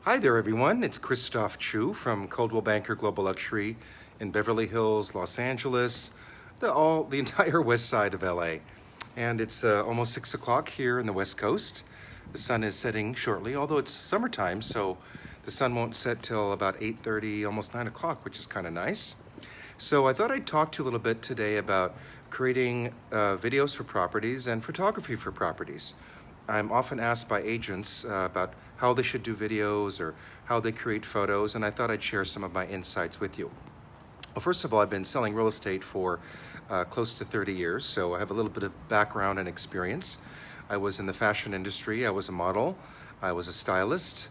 Hi there, everyone. It's Christophe Choo from Coldwell Banker Global Luxury in Beverly Hills, Los Angeles, the entire west side of LA. And it's almost 6 o'clock here in the West Coast. The sun is setting shortly, although it's summertime, so the sun won't set till about 8:30, almost 9 o'clock, which is kind of nice. So I thought I'd talk to you a little bit today about creating videos for properties and photography for properties. I'm often asked by agents about how they should do videos or how they create photos, and I thought I'd share some of my insights with you. Well, first of all, I've been selling real estate for close to 30 years, so I have a little bit of background and experience. I was in the fashion industry, I was a model, I was a stylist.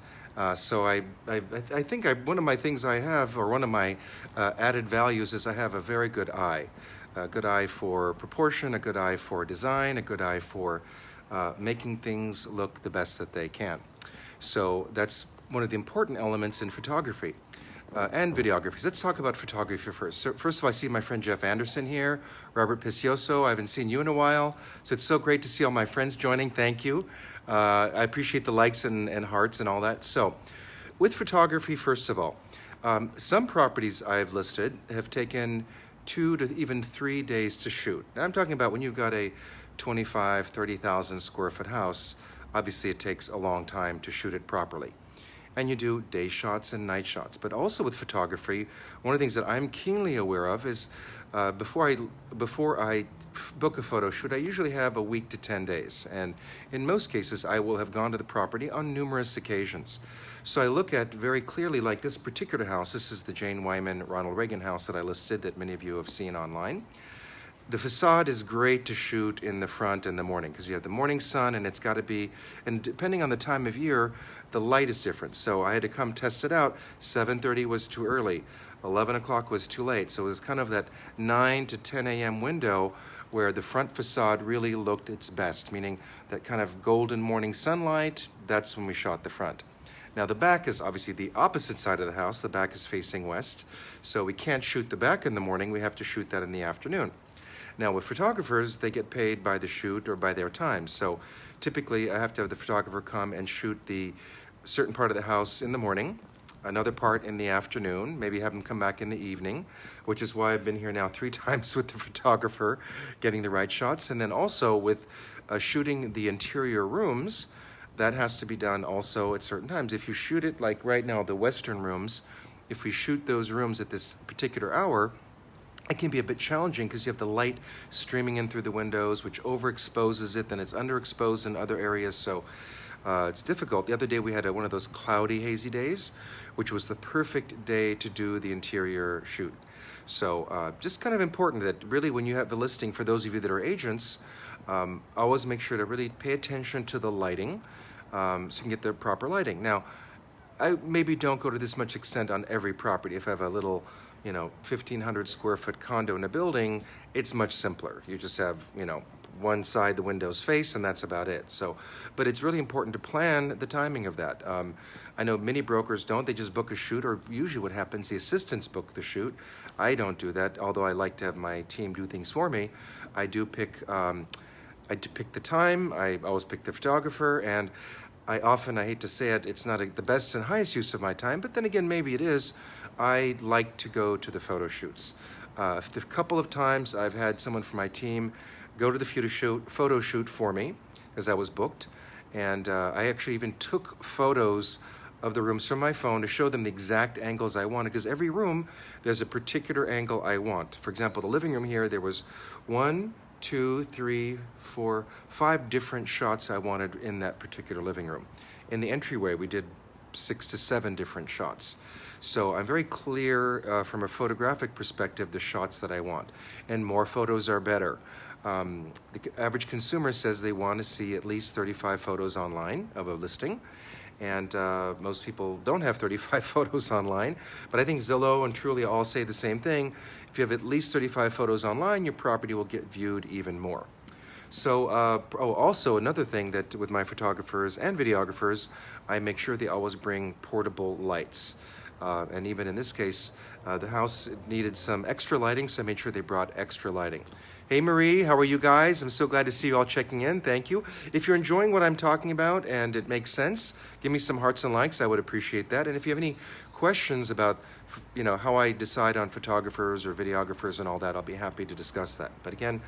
So I think one of my things I have, or one of my added values, is I have a very good eye. A good eye for proportion, a good eye for design, a good eye for making things look the best that they can. So that's one of the important elements in photography and videography. So let's talk about photography first. So first of all, I see my friend Jeff Anderson here, Robert Picioso. I haven't seen you in a while, so it's so great to see all my friends joining. Thank you. I appreciate the likes and hearts and all that. So with photography, first of all, some properties I've listed have taken 2 to even 3 days to shoot. Now, I'm talking about when you've got a 25, 30,000 square foot house, obviously it takes a long time to shoot it properly. And you do day shots and night shots. But also with photography, one of the things that I'm keenly aware of is before I book a photo shoot, I usually have a week to 10 days. And in most cases, I will have gone to the property on numerous occasions. So I look at very clearly, like this particular house, this is the Jane Wyman Ronald Reagan house that I listed that many of you have seen online. The facade is great to shoot in the front in the morning because you have the morning sun, and it's got to be, and depending on the time of year, the light is different. So I had to come test it out. 7:30 was too early. 11 o'clock was too late. So it was kind of that 9 to 10 a.m. window where the front facade really looked its best, meaning that kind of golden morning sunlight, that's when we shot the front. Now the back is obviously the opposite side of the house. The back is facing west. So we can't shoot the back in the morning. We have to shoot that in the afternoon. Now with photographers, they get paid by the shoot or by their time. So typically I have to have the photographer come and shoot the certain part of the house in the morning, another part in the afternoon, maybe have them come back in the evening, which is why I've been here now 3 times with the photographer, getting the right shots. And then also with shooting the interior rooms, that has to be done also at certain times. If you shoot it like right now, the Western rooms, if we shoot those rooms at this particular hour, it can be a bit challenging because you have the light streaming in through the windows, which overexposes it, then it's underexposed in other areas, so it's difficult. The other day we had one of those cloudy, hazy days, which was the perfect day to do the interior shoot. So just kind of important that really when you have a listing, for those of you that are agents, always make sure to really pay attention to the lighting so you can get the proper lighting. Now, I maybe don't go to this much extent on every property. If I have a little 1,500 square foot condo in a building, it's much simpler. You just have, one side the windows face, and that's about it. So, but it's really important to plan the timing of that. I know many brokers don't. They just book a shoot, or usually what happens, the assistants book the shoot. I don't do that, although I like to have my team do things for me. I do pick the time. I always pick the photographer, and I hate to say it, it's not the best and highest use of my time, but then again, maybe it is. I like to go to the photo shoots. A couple of times I've had someone from my team go to the photo shoot for me, as I was booked, and I actually even took photos of the rooms from my phone to show them the exact angles I wanted, because every room, there's a particular angle I want. For example, the living room here, there was 1, 2, 3, 4, 5 different shots I wanted in that particular living room. In the entryway, we did 6 to 7 different shots. So I'm very clear from a photographic perspective the shots that I want, and more photos are better. The average consumer says they want to see at least 35 photos online of a listing, and most people don't have 35 photos online, but I think Zillow and Trulia all say the same thing. If you have at least 35 photos online, your property will get viewed even more. So, also another thing that with my photographers and videographers, I make sure they always bring portable lights. And even in this case, the house needed some extra lighting, so I made sure they brought extra lighting. Hey Marie, how are you guys? I'm so glad to see you all checking in. Thank you. If you're enjoying what I'm talking about and it makes sense, give me some hearts and likes. I would appreciate that. And if you have any questions about, how I decide on photographers or videographers and all that, I'll be happy to discuss that. But again,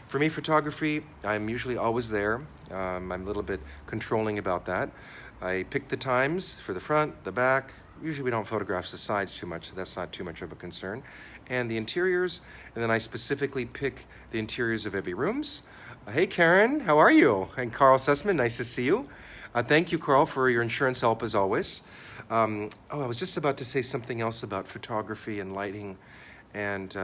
for me, photography, I'm usually always there. I'm a little bit controlling about that. I pick the times for the front, the back. Usually we don't photograph the sides too much, so that's not too much of a concern. And the interiors, and then I specifically pick the interiors of every rooms. Hey Karen, how are you? And Carl Sussman, nice to see you. Thank you, Carl, for your insurance help as always. I was just about to say something else about photography and lighting, and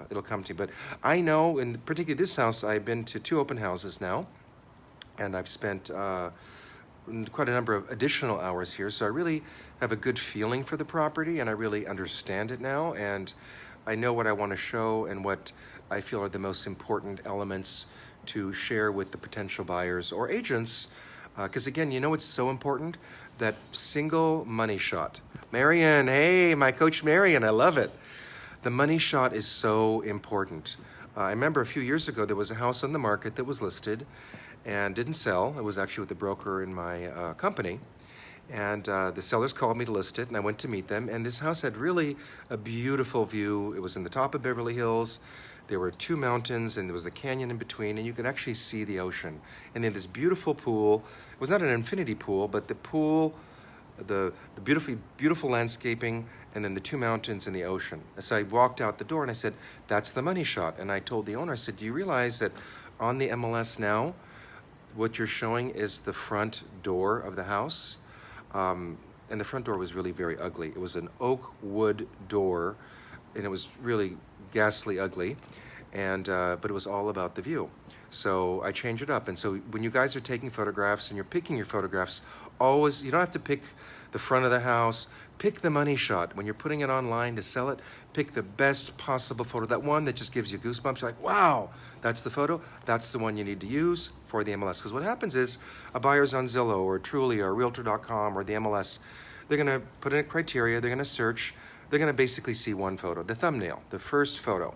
it'll come to me. But I know, in particularly this house, I've been to 2 open houses now, and I've spent quite a number of additional hours here, so I really have a good feeling for the property, and I really understand it now, and I know what I want to show and what I feel are the most important elements to share with the potential buyers or agents, because again, it's so important, that single money shot. Marion, hey, my coach Marion, I love it. The money shot is so important. I remember a few years ago, there was a house on the market that was listed and didn't sell. It was actually with the broker in my company. And the sellers called me to list it, and I went to meet them. And this house had really a beautiful view. It was in the top of Beverly Hills. There were 2 mountains, and there was a canyon in between, and you could actually see the ocean. And then this beautiful pool. It was not an infinity pool, but the pool, the beautiful landscaping, and then the 2 mountains and the ocean. And so I walked out the door, and I said, that's the money shot. And I told the owner, I said, do you realize that on the MLS now, what you're showing is the front door of the house? And the front door was really very ugly. It was an oak wood door, and it was really ghastly ugly, and but it was all about the view. So I changed it up. And so when you guys are taking photographs and you're picking your photographs, always, you don't have to pick the front of the house, pick the money shot. When you're putting it online to sell it, pick the best possible photo. That one that just gives you goosebumps. You're like, wow, that's the photo. That's the one you need to use for the MLS. Because what happens is a buyer's on Zillow or Trulia or Realtor.com or the MLS, they're gonna put in a criteria, they're gonna search, they're gonna basically see one photo, the thumbnail, the first photo.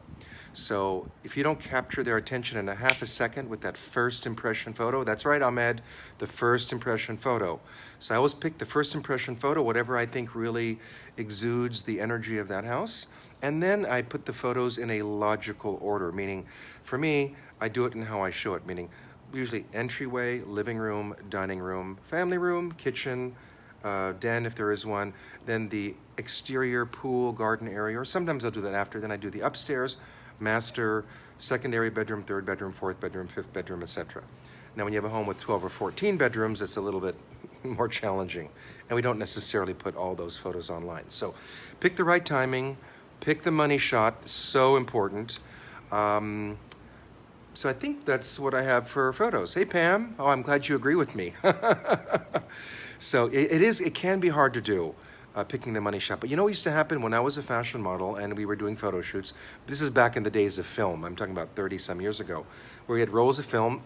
So if you don't capture their attention in a half a second with that first impression photo, that's right, Ahmed, the first impression photo. So I always pick the first impression photo, whatever I think really exudes the energy of that house. And then I put the photos in a logical order, meaning for me, I do it in how I show it, meaning usually entryway, living room, dining room, family room, kitchen, den if there is one, then the exterior pool, garden area, or sometimes I'll do that after, then I do the upstairs, master, secondary bedroom, 3rd bedroom, 4th bedroom, 5th bedroom, etc. Now when you have a home with 12 or 14 bedrooms, it's a little bit more challenging, and we don't necessarily put all those photos online. So pick the right timing, pick the money shot, so important. So I think that's what I have for photos. Hey Pam, oh, I'm glad you agree with me. So it can be hard to do, picking the money shot. But you know what used to happen when I was a fashion model and we were doing photo shoots? This is back in the days of film. I'm talking about 30 some years ago, where we had rolls of film,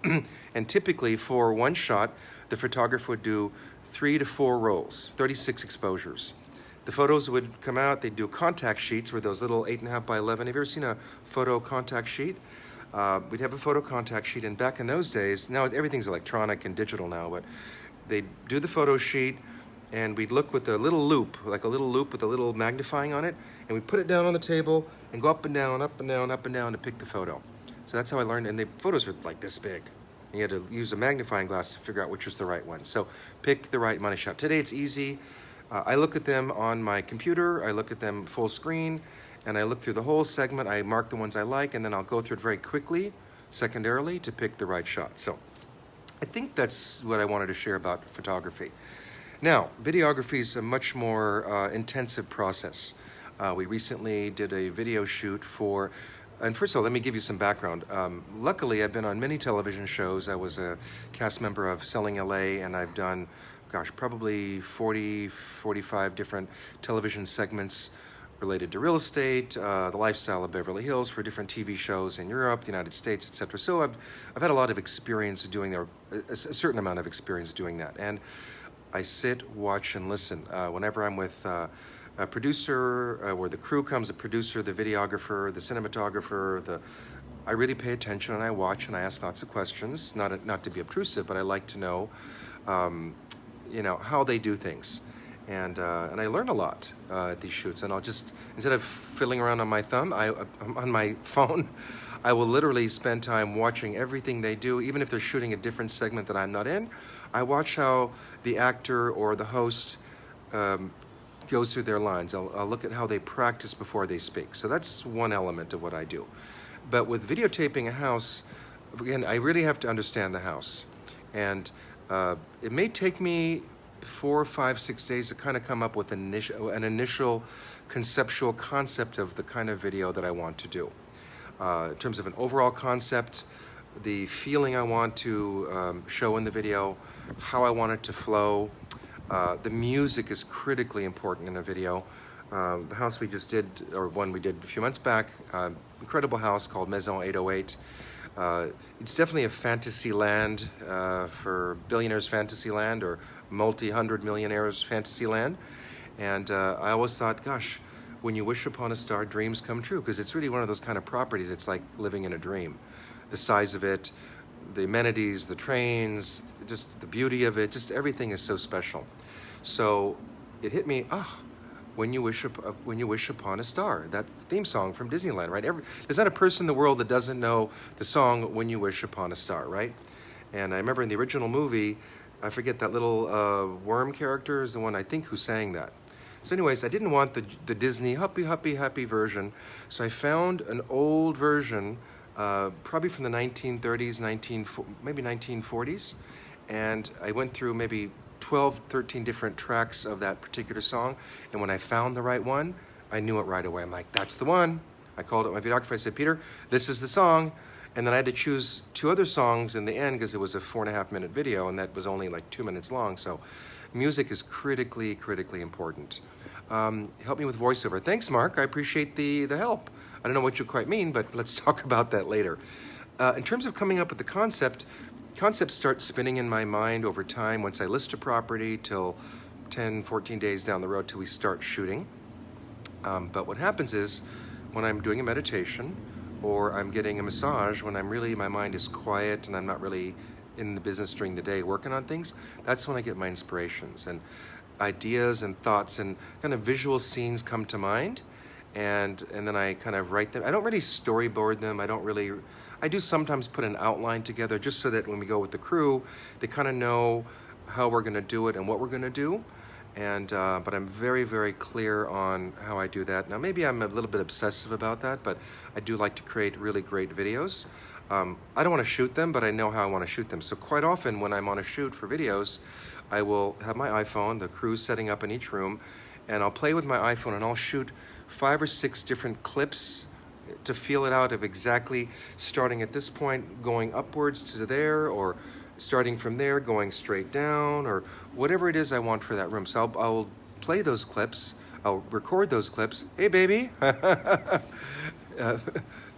and typically for one shot, the photographer would do 3 to 4 rolls, 36 exposures. The photos would come out, they'd do contact sheets with those little 8.5 by 11. Have you ever seen a photo contact sheet? We'd have a photo contact sheet, and back in those days, now everything's electronic and digital now, but they'd do the photo sheet, and we'd look with a little loop, like a little loop with a little magnifying on it, and we'd put it down on the table and go up and down, up and down, up and down to pick the photo. So that's how I learned, and the photos were like this big. And you had to use a magnifying glass to figure out which was the right one. So pick the right money shot. Today it's easy. I look at them on my computer, I look at them full screen, and I look through the whole segment. I mark the ones I like, and then I'll go through it very quickly, secondarily, to pick the right shot. So I think that's what I wanted to share about photography. Now, videography is a much more intensive process. We recently did a video shoot for, and first of all, let me give you some background. Luckily, I've been on many television shows. I was a cast member of Selling LA, and I've done, gosh, probably 40, 45 different television segments related to real estate, the lifestyle of Beverly Hills for different TV shows in Europe, the United States, etc. So I've had a lot of experience doing that, a certain amount of experience doing that. And I sit, watch, and listen. Whenever I'm with a producer, where the crew comes, the producer, the videographer, the cinematographer, I really pay attention and I watch and I ask lots of questions, not to be obtrusive, but I like to know, how they do things. And I learn a lot at these shoots. And I'll just, instead of fiddling around on my on my phone, I will literally spend time watching everything they do, even if they're shooting a different segment that I'm not in. I watch how the actor or the host goes through their lines. I'll look at how they practice before they speak. So that's one element of what I do. But with videotaping a house, again, I really have to understand the house. And it may take me 4, 5, 6 days to kind of come up with an initial conceptual concept of the kind of video that I want to do. In terms of an overall concept, the feeling I want to show in the video, how I want it to flow. The music is critically important in a video. The house we just did, or one we did a few months back, incredible house called Maison 808. It's definitely a fantasy land for billionaires' fantasy land or multi-hundred millionaires' fantasy land. And I always thought, gosh, when you wish upon a star, dreams come true, because it's really one of those kind of properties. It's like living in a dream. The size of it, the amenities, the trains, just the beauty of it, just everything is so special. So it hit me, when you wish upon a star, that theme song from Disneyland, right? There's not a person in the world that doesn't know the song "When You Wish Upon a Star," right? And I remember in the original movie, I forget, that little worm character is the one I think who sang that. So anyways, I didn't want the Disney happy version, so I found an old version, probably from the 1930s, maybe 1940s, and I went through maybe 12, 13 different tracks of that particular song, and when I found the right one, I knew it right away. I'm like, that's the one. I called up my videographer. I said, Peter, this is the song. And then I had to choose 2 other songs in the end because it was a 4.5 minute video, and that was only like 2 minutes long. So music is critically important. Help me with voiceover. Thanks, Mark. I appreciate the help. I don't know what you quite mean, but let's talk about that later. In terms of coming up with the concepts start spinning in my mind over time once I list a property till 10, 14 days down the road till we start shooting. But what happens is when I'm doing a meditation or I'm getting a massage, when my mind is quiet and I'm not really in the business during the day working on things, that's when I get my inspirations and ideas and thoughts and kind of visual scenes come to mind. And then I kind of write them. I don't really storyboard them. I do sometimes put an outline together just so that when we go with the crew, they kind of know how we're going to do it and what we're going to do. And but I'm very clear on how I do that. Now maybe I'm a little bit obsessive about that, but I do like to create really great videos. I don't want to shoot them, but I know how I want to shoot them. So quite often when I'm on a shoot for videos, I will have my iPhone, the crew's setting up in each room, and I'll play with my iPhone and I'll shoot 5 or 6 different clips to feel it out of exactly starting at this point, going upwards to there, or starting from there, going straight down, or whatever it is I want for that room. So I'll play those clips, I'll record those clips. Hey, baby.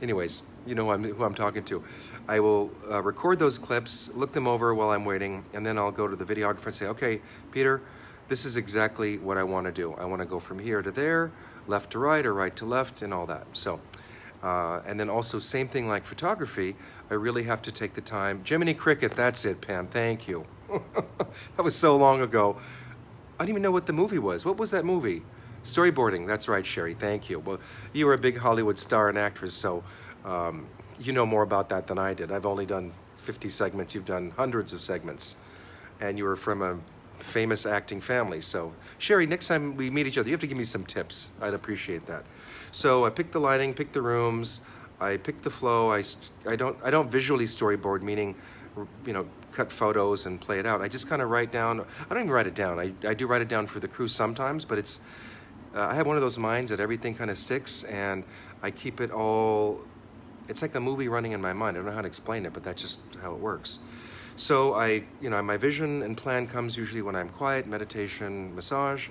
Anyways, you know who I'm talking to. I will record those clips, look them over while I'm waiting, and then I'll go to the videographer and say, okay, Peter, this is exactly what I want to do. I want to go from here to there, left to right, or right to left, and all that. So, and then also same thing like photography, I really have to take the time. Jiminy Cricket, that's it, Pam, thank you. That was so long ago. I didn't even know what the movie was. What was that movie? Storyboarding, that's right, Sherry, thank you. Well, you were a big Hollywood star and actress, so you know more about that than I did. I've only done 50 segments, you've done hundreds of segments, and you were from a famous acting family. So, Sherry, next time we meet each other, you have to give me some tips. I'd appreciate that. So I pick the lighting, pick the rooms, I pick the flow. I don't visually storyboard, meaning, cut photos and play it out. I just kind of write down. I don't even write it down. I do write it down for the crew sometimes, but it's I have one of those minds that everything kind of sticks, and I keep it all. It's like a movie running in my mind. I don't know how to explain it, but that's just how it works. So my vision and plan comes usually when I'm quiet, meditation, massage,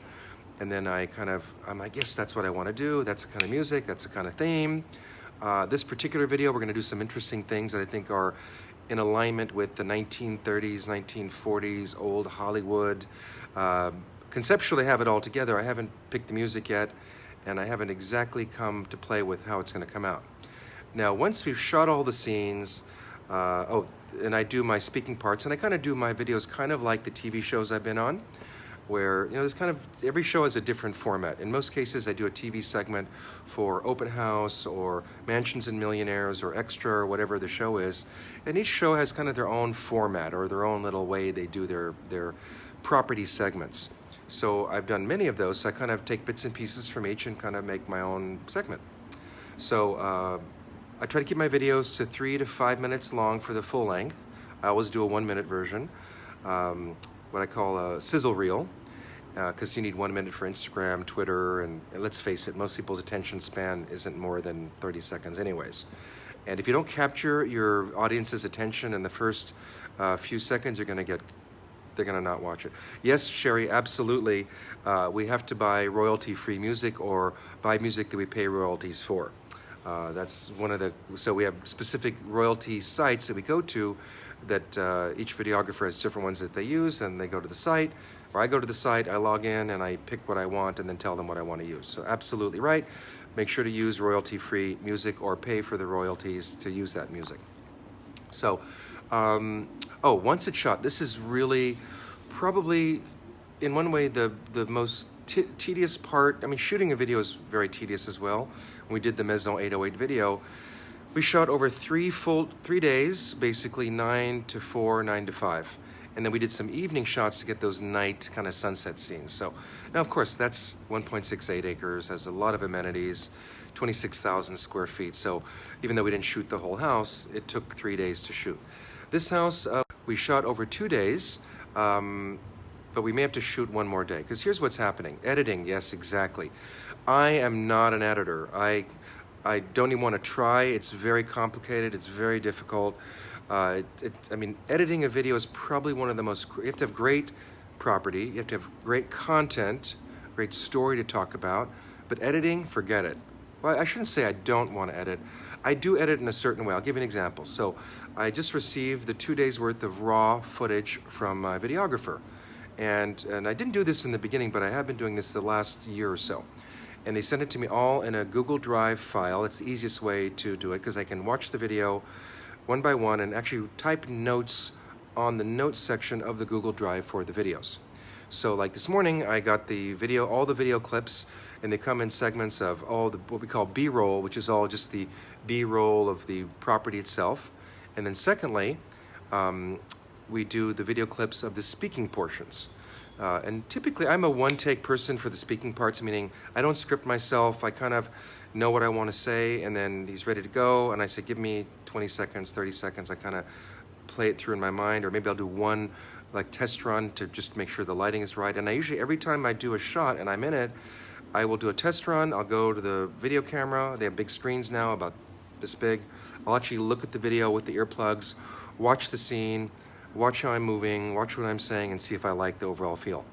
and then I'm like, yes, that's what I want to do. That's the kind of music, that's the kind of theme. This particular video, we're going to do some interesting things that I think are in alignment with the 1930s, 1940s, old Hollywood. conceptually have it all together. I haven't picked the music yet, and I haven't exactly come to play with how it's going to come out. Now, once we've shot all the scenes, and I do my speaking parts, and I kind of do my videos kind of like the TV shows I've been on, where, you know, there's kind of, every show has a different format. In most cases, I do a TV segment for Open House or Mansions and Millionaires or Extra or whatever the show is. And each show has kind of their own format or their own little way they do their property segments. So I've done many of those, so I kind of take bits and pieces from each and kind of make my own segment. So I try to keep my videos to 3 to 5 minutes long for the full length. I always do a 1-minute version, what I call a sizzle reel, because you need 1 minute for Instagram, Twitter, and let's face it, most people's attention span isn't more than 30 seconds anyways. And if you don't capture your audience's attention in the first few seconds, they're gonna not watch it. Yes, Sherry, absolutely. We have to buy royalty-free music or buy music that we pay royalties for. That's one of the, so we have specific royalty sites that we go to that each videographer has different ones that they use, and they go to the site, or I go to the site, I log in and I pick what I want and then tell them what I want to use. So absolutely right. Make sure to use royalty-free music or pay for the royalties to use that music. So, once it's shot, this is really probably in one way the most tedious part. I mean, shooting a video is very tedious as well. When we did the Maison 808 video, we shot over 3 days, basically 9 to 4, 9 to 5. And then we did some evening shots to get those night kind of sunset scenes. So now, of course, that's 1.68 acres, has a lot of amenities, 26,000 square feet. So even though we didn't shoot the whole house, it took 3 days to shoot. This house, we shot over 2 days, but we may have to shoot 1 more day, because here's what's happening. Editing, yes, exactly. I am not an editor. I don't even want to try. It's very complicated. It's very difficult. I mean, editing a video is probably one of the most, you have to have great property, you have to have great content, great story to talk about, but editing, forget it. Well, I shouldn't say I don't want to edit. I do edit in a certain way. I'll give you an example. So I just received the 2 days worth of raw footage from my videographer. And I didn't do this in the beginning, but I have been doing this the last year or so. And they sent it to me all in a Google Drive file. It's the easiest way to do it, because I can watch the video one by one and actually type notes on the notes section of the Google Drive for the videos. So like this morning, I got the video, all the video clips, and they come in segments of all the, what we call B-roll, which is all just the B-roll of the property itself. And then secondly, we do the video clips of the speaking portions. And typically I'm a one-take person for the speaking parts, meaning I don't script myself. I kind of know what I want to say, and then he's ready to go, and I say, give me 20 seconds, 30 seconds. I kind of play it through in my mind, or maybe I'll do one like test run to just make sure the lighting is right. And I usually, every time I do a shot and I'm in it, I will do a test run. I'll go to the video camera. They have big screens now, about this big. I'll actually look at the video with the earplugs, watch the scene, watch how I'm moving, watch what I'm saying, and see if I like the overall feel.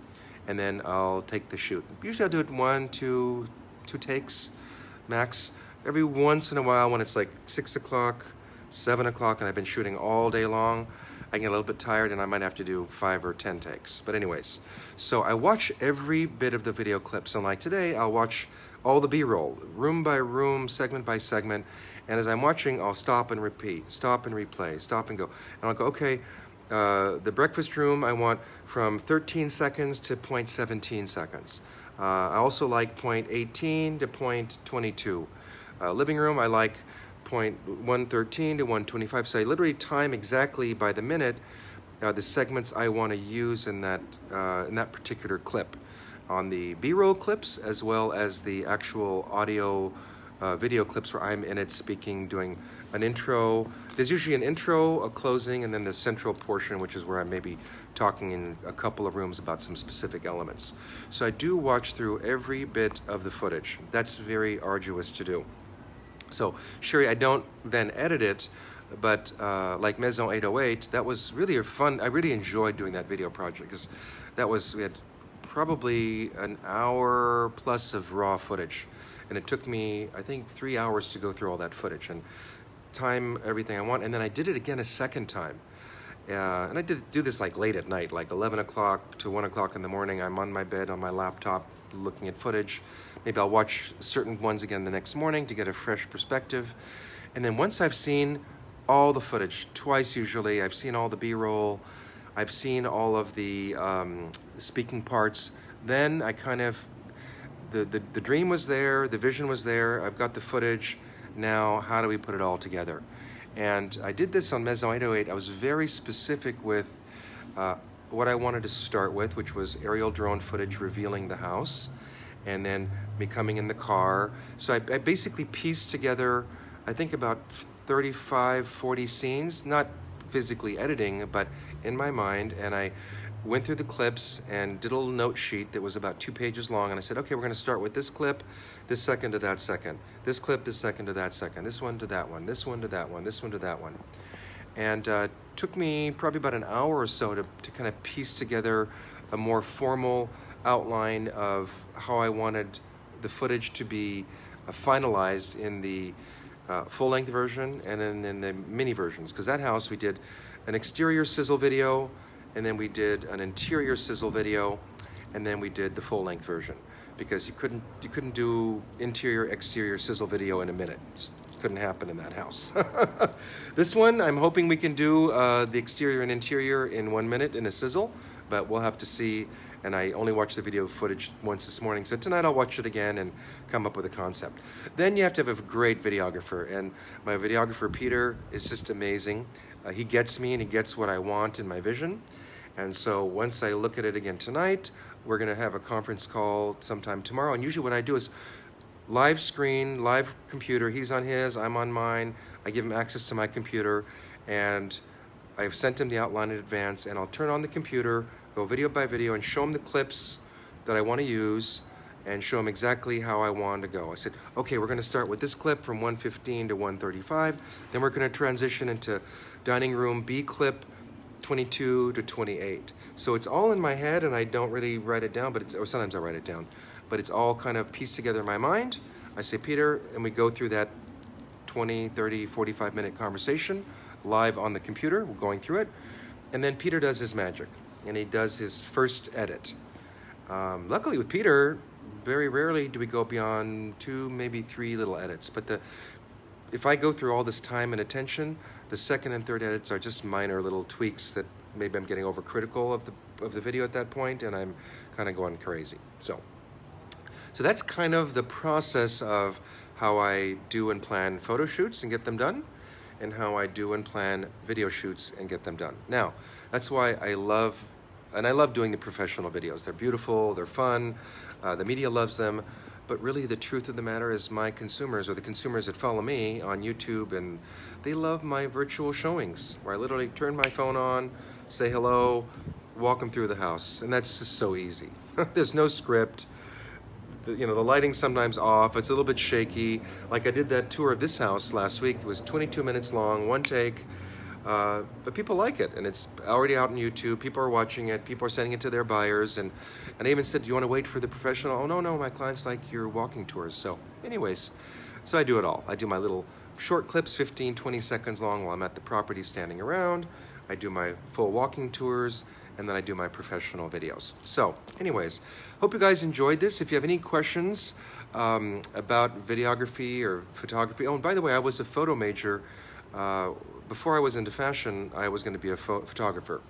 And then I'll take the shoot. Usually I'll do it 1, 2 takes max. Every once in a while, when it's like 6 o'clock, 7 o'clock, and I've been shooting all day long, I get a little bit tired and I might have to do 5 or 10 takes. But anyways, so I watch every bit of the video clips, and like today, I'll watch all the B-roll, room by room, segment by segment, and as I'm watching, I'll stop and repeat, stop and replay, stop and go. And I'll go, okay, the breakfast room, I want from 13 seconds to 0.17 seconds. I also like 0.18 to 0.22. Living room, I like 0.113 to 125. So I literally time exactly by the minute the segments I want to use in that particular clip. On the B-roll clips, as well as the actual audio video clips where I'm in it speaking, doing an intro. There's usually an intro, a closing, and then the central portion, which is where I may be talking in a couple of rooms about some specific elements. So I do watch through every bit of the footage. That's very arduous to do. So Sherry, I don't then edit it, but like Maison 808, that was really a fun, I really enjoyed doing that video project, because that was, we had probably an hour plus of raw footage. And it took me, I think, 3 hours to go through all that footage and time everything I want. And then I did it again a second time. And I do this like late at night, like 11 o'clock to 1 o'clock in the morning. I'm on my bed on my laptop looking at footage. Maybe I'll watch certain ones again the next morning to get a fresh perspective. And then once I've seen all the footage, twice usually, I've seen all the B-roll, I've seen all of the speaking parts, then I kind of, the dream was there, the vision was there, I've got the footage, now how do we put it all together? And I did this on Maison 808. I was very specific with what I wanted to start with, which was aerial drone footage revealing the house, and then me coming in the car. So I basically pieced together, I think about 35, 40 scenes, not physically editing, but in my mind, and I went through the clips and did a little note sheet that was about 2 pages long, and I said, okay, we're gonna start with this clip, this second to that second, this clip, this second to that second, this one to that one, this one to that one, this one to that one. And took me probably about an hour or so to kind of piece together a more formal outline of how I wanted the footage to be finalized in the full-length version and then in the mini versions. Because that house, we did an exterior sizzle video, and then we did an interior sizzle video, and then we did the full-length version. Because you couldn't do interior exterior sizzle video in a minute. Just couldn't happen in that house. This one, I'm hoping we can do the exterior and interior in 1 minute in a sizzle, but we'll have to see. And I only watched the video footage once this morning, so tonight I'll watch it again and come up with a concept. Then you have to have a great videographer, and my videographer Peter is just amazing. He gets me and he gets what I want in my vision. And so once I look at it again tonight, we're gonna have a conference call sometime tomorrow. And usually what I do is live screen, live computer. He's on his, I'm on mine. I give him access to my computer, and I've sent him the outline in advance, and I'll turn on the computer, go video by video, and show him the clips that I wanna use, and show him exactly how I want to go. I said, okay, we're gonna start with this clip from 1:15 to 1:35, then we're gonna transition into dining room B clip 22 to 28. So it's all in my head, and I don't really write it down, but or sometimes I write it down, but it's all kind of pieced together in my mind. I say, Peter, and we go through that 20, 30, 45-minute conversation live on the computer. We're going through it, and then Peter does his magic, and he does his first edit. Luckily with Peter, very rarely do we go beyond 2, maybe 3 little edits, but if I go through all this time and attention, the second and third edits are just minor little tweaks that maybe I'm getting overcritical of the video at that point, and I'm kind of going crazy. So that's kind of the process of how I do and plan photo shoots and get them done, and how I do and plan video shoots and get them done. Now, that's why I love doing the professional videos. They're beautiful, they're fun, the media loves them, but really the truth of the matter is my consumers, or the consumers that follow me on YouTube, and they love my virtual showings, where I literally turn my phone on, say hello, walk them through the house, and that's just so easy. There's no script. The lighting's sometimes off, it's a little bit shaky. Like I did that tour of this house last week. It was 22 minutes long, one take, but people like it, and it's already out on YouTube. People are watching it, people are sending it to their buyers, and I even said, do you want to wait for the professional? Oh, no, my clients like your walking tours. So anyways, so I do it all. I do my little short clips, 15, 20 seconds long while I'm at the property standing around. I do my full walking tours, and then I do my professional videos. So anyways, hope you guys enjoyed this. If you have any questions about videography or photography, oh, and by the way, I was a photo major. Before I was into fashion, I was gonna be a photographer.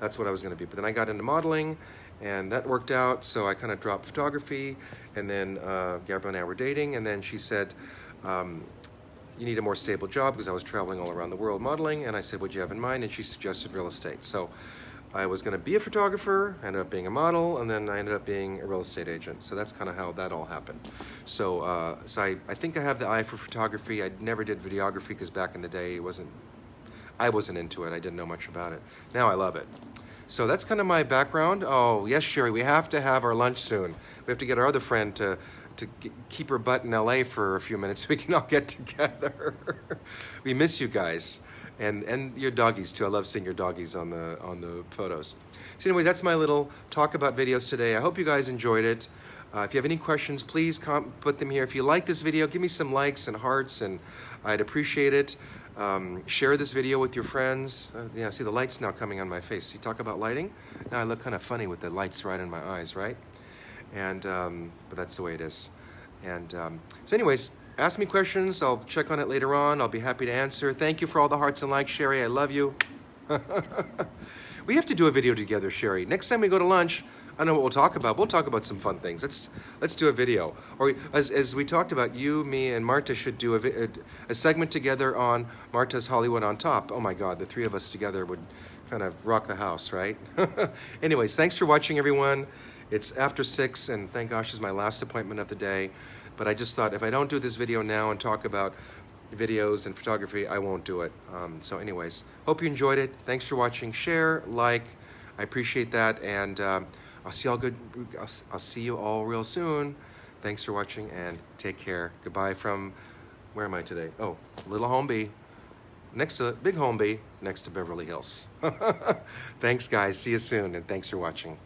That's what I was gonna be. But then I got into modeling, and that worked out, so I kind of dropped photography, and then Gabrielle and I were dating, and then she said, you need a more stable job, because I was traveling all around the world modeling, and I said, what'd you have in mind? And she suggested real estate. So I was gonna be a photographer, I ended up being a model, and then I ended up being a real estate agent. So that's kind of how that all happened. So I think I have the eye for photography. I never did videography, because back in the day, I wasn't into it. I didn't know much about it. Now I love it. So that's kind of my background. Oh, yes, Sherry, we have to have our lunch soon. We have to get our other friend to keep her butt in LA for a few minutes so we can all get together. We miss you guys. And your doggies too. I love seeing your doggies on the photos. So anyways, that's my little talk about videos today. I hope you guys enjoyed it. If you have any questions, please put them here. If you like this video, give me some likes and hearts, and I'd appreciate it. Share this video with your friends. Yeah, see the lights now coming on my face. You talk about lighting? Now I look kind of funny with the lights right in my eyes, right? And but that's the way it is. And so anyways, ask me questions. I'll check on it later on. I'll be happy to answer. Thank you for all the hearts and likes, Sherry. I love you. We have to do a video together, Sherry. Next time we go to lunch, I know what we'll talk about. We'll talk about some fun things. Let's do a video. Or as we talked about, you, me, and Marta should do a segment together on Marta's Hollywood on Top. Oh my God, the three of us together would kind of rock the house, right? Anyways, thanks for watching, everyone. It's after 6, and thank gosh, it's my last appointment of the day. But I just thought if I don't do this video now and talk about videos and photography, I won't do it. So anyways, hope you enjoyed it. Thanks for watching. Share, like, I appreciate that, and I'll see you all real soon. Thanks for watching and take care. Goodbye from, where am I today? Oh, little Holmby, next to big Holmby, next to Beverly Hills. Thanks guys, see you soon, and thanks for watching.